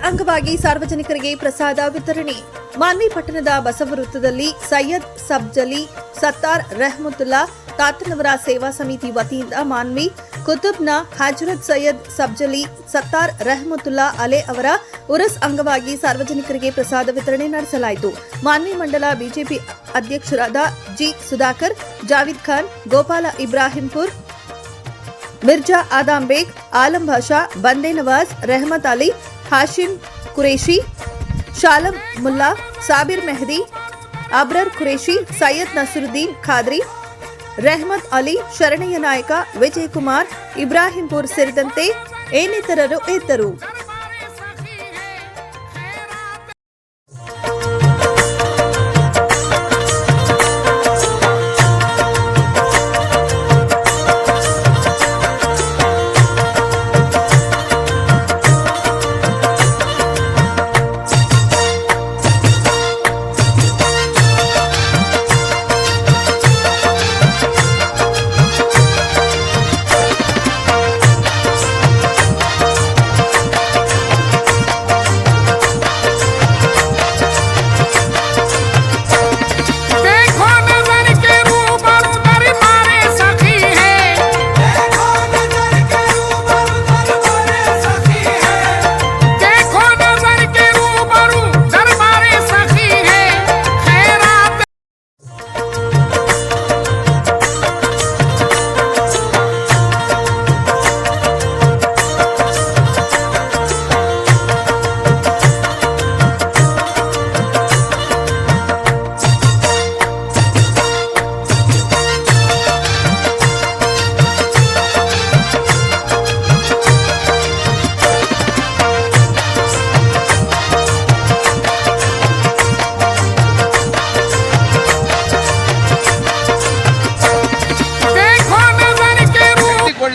ಅಂಗವಾಗಿ ಸಾರ್ವಜನಿಕರಿಗೆ ಪ್ರಸಾದ ವಿತರಣೆ. ಮಾನ್ವಿ ಪಟ್ಟಣದ ಬಸವವೃತ್ತದಲ್ಲಿ ಸೈಯದ್ ಸಬ್ಜಲಿ ಸತ್ತಾರ್ ರೆಹಮತುಲ್ಲಾ ತಾತನವರ ಸೇವಾ ಸಮಿತಿ ವತಿಯಿಂದ ಮಾನ್ವಿ ಕುತುಬ್ನ ಹಜರತ್ ಸೈಯದ್ ಸಬ್ಜಲಿ ಸತ್ತಾರ್ ರೆಹಮತುಲ್ಲಾ ಅಲೆ ಅವರ ಉರಸ್ ಅಂಗವಾಗಿ ಸಾರ್ವಜನಿಕರಿಗೆ ಪ್ರಸಾದ ವಿತರಣೆ ನಡೆಸಲಾಯಿತು. ಮಾನ್ವಿ ಮಂಡಲ ಬಿಜೆಪಿ ಅಧ್ಯಕ್ಷರಾದ ಜಿ ಸುಧಾಕರ್, ಜಾವಿದ್ ಖಾನ್, ಗೋಪಾಲ ಇಬ್ರಾಹಿಂಪುರ್, ಮಿರ್ಜಾ ಆದಾಂ ಬೇಗ್, ಆಲಂ ಭಾಷಾ, ಬಂದೆ ನವಾಜ್, ರೆಹಮತ್ ಅಲಿ, ಹಾಶಿಂ ಕುರೇಶಿ, ಶಾಲಂ ಮುಲ್ಲಾ, ಸಾಬಿರ್ ಮೆಹದಿ, ಅಬ್ರರ್ ಕುರೇಶಿ, ಸೈಯದ್ ನಸರುದ್ದೀನ್ ಖಾದ್ರಿ, ರೆಹಮತ್ ಅಲಿ, ಶರಣಯ್ಯ ನಾಯಕ, ವಿಜಯ್ ಕುಮಾರ್, ಇಬ್ರಾಹಿಂಪುರ್ ಸೇರಿದಂತೆ ಇನ್ನಿತರರು ಇದ್ದರು.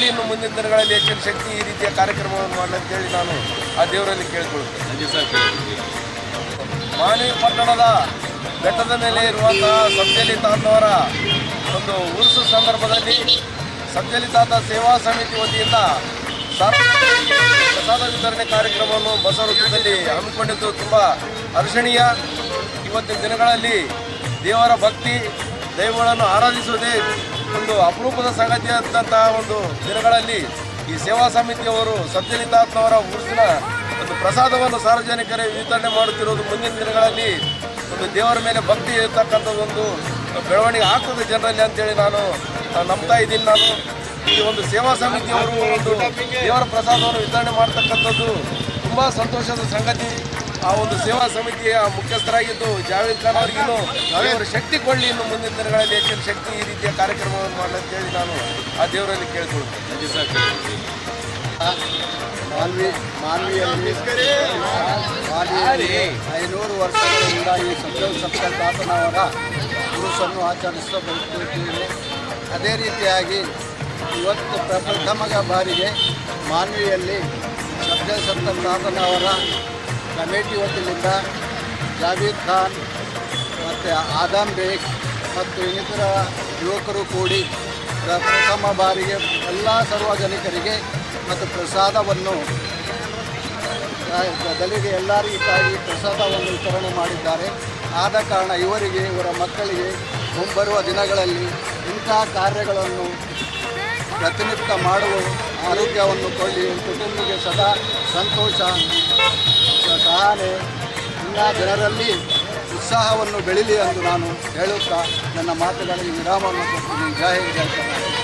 ಇನ್ನು ಮುಂದಿನ ದಿನಗಳಲ್ಲಿ ಹೆಚ್ಚಿನ ಶಕ್ತಿ ಈ ರೀತಿಯ ಕಾರ್ಯಕ್ರಮವನ್ನು ಮಾಡಲಿ ನಾನು ಆ ದೇವರಲ್ಲಿ ಕೇಳಿಕೊಳ್ಳುತ್ತೇನೆ. ಮಾನ್ವಿ ಪಟ್ಟಣದ ಬೆಟ್ಟದ ಮೇಲೆ ಇರುವಂತಹ ಸಬ್ಜಲಿ ತಾತನವರ ಒಂದು ಉರುಸು ಸಂದರ್ಭದಲ್ಲಿ ಸಬ್ಜಲಿ ತಾತ ಸೇವಾ ಸಮಿತಿ ವತಿಯಿಂದ ಪ್ರಸಾದ ವಿತರಣೆ ಕಾರ್ಯಕ್ರಮವನ್ನು ಬಸವವೃತ್ತದಲ್ಲಿ ಹಮ್ಮಿಕೊಂಡಿದ್ದು ತುಂಬ ಹರ್ಷಣೀಯ. ಇವತ್ತಿನ ದಿನಗಳಲ್ಲಿ ದೇವರ ಭಕ್ತಿ ದೈವಗಳನ್ನು ಆರಾಧಿಸುವುದೇ ಒಂದು ಅಪರೂಪದ ಸಂಗತಿಯಾದಂತಹ ಒಂದು ದಿನಗಳಲ್ಲಿ ಈ ಸೇವಾ ಸಮಿತಿಯವರು ಸಬ್ಜಲಿ ತಾತನವರ ಉರುಸಿನ ಒಂದು ಪ್ರಸಾದವನ್ನು ಸಾರ್ವಜನಿಕರಿಗೆ ವಿತರಣೆ ಮಾಡುತ್ತಿರುವುದು ಮುಂದಿನ ದಿನಗಳಲ್ಲಿ ಒಂದು ದೇವರ ಮೇಲೆ ಭಕ್ತಿ ಇರತಕ್ಕಂಥದ್ದೊಂದು ಬೆಳವಣಿಗೆ ಆಗ್ತದೆ ಜನರಲ್ಲಿ ಅಂತೇಳಿ ನಾನು ನಂಬ್ತಾ ಇದ್ದೀನಿ. ನಾನು ಈ ಒಂದು ಸೇವಾ ಸಮಿತಿಯವರು ಒಂದು ದೇವರ ಪ್ರಸಾದವನ್ನು ವಿತರಣೆ ಮಾಡ್ತಕ್ಕಂಥದ್ದು ತುಂಬ ಸಂತೋಷದ ಸಂಗತಿ. ಆ ಒಂದು ಸೇವಾ ಸಮಿತಿಯ ಮುಖ್ಯಸ್ಥರಾಗಿದ್ದು ಜಾವೇದ್ ಖಾನ್ ಅವರಿಗೂ ದೇವರ ಶಕ್ತಿ ಕೊಳ್ಳಿ, ಇನ್ನು ಮುಂದಿನ ದಿನಗಳಲ್ಲಿ ಹೆಚ್ಚಿನ ಶಕ್ತಿ ಈ ರೀತಿಯ ಕಾರ್ಯಕ್ರಮವನ್ನು ಮಾಡಲಿ ನಾನು ಆ ದೇವರಲ್ಲಿ ಕೇಳಿಕೊಳ್ತೇನೆ. ಮಾನ್ವಿಯಲ್ಲಿ 500 ವರ್ಷಗಳಿಂದ ಈ ಸಬ್ಜಲಿ ತಾತನವರ ಉರುಸನ್ನು ಆಚರಿಸುತ್ತಾ ಬರುತ್ತಿದ್ದೇವೆ. ಅದೇ ರೀತಿಯಾಗಿ ಇವತ್ತು ಪ್ರಥಮ ಬಾರಿಗೆ ಮಾನ್ವಿಯಲ್ಲಿ ಸಬ್ಜಲಿ ತಾತನವರ ಕಮಿಟಿ ವತಿಯಿಂದ ಜಾವೀದ್ ಖಾನ್ ಮತ್ತು ಆದಾಂ ಬೇಗ್ ಮತ್ತು ಇನ್ನಿತರ ಯುವಕರು ಕೂಡಿ ಪ್ರಥಮ ಬಾರಿಗೆ ಎಲ್ಲ ಸಾರ್ವಜನಿಕರಿಗೆ ಮತ್ತು ಪ್ರಸಾದವನ್ನು ದಲಿಗೆ ಎಲ್ಲರಿಗಾಗಿ ಪ್ರಸಾದವನ್ನು ವಿತರಣೆ ಮಾಡಿದ್ದಾರೆ. ಆದ ಕಾರಣ ಇವರಿಗೆ ಇವರ ಮಕ್ಕಳಿಗೆ ಮುಂಬರುವ ದಿನಗಳಲ್ಲಿ ಇಂತಹ ಕಾರ್ಯಗಳನ್ನು ಪ್ರತಿನಿತ್ಯ ಮಾಡುವ ಆರೋಗ್ಯವನ್ನು ಕೊಳ್ಳಿ, ಕುಟುಂಬಕ್ಕೆ ಸದಾ ಸಂತೋಷ ಸಹನೆ ಎಲ್ಲ ಜನರಲ್ಲಿ ಉತ್ಸಾಹವನ್ನು ಬೆಳೀಲಿ ಎಂದು ನಾನು ಹೇಳುತ್ತಾ ನನ್ನ ಮಾತುಗಳಿಗೆ ವಿರಾಮವನ್ನು ಕೊಡ್ತೀನಿ. ಜೈ ಹಿಂದ್, ಜೈ ಕರ್ನಾಟಕ.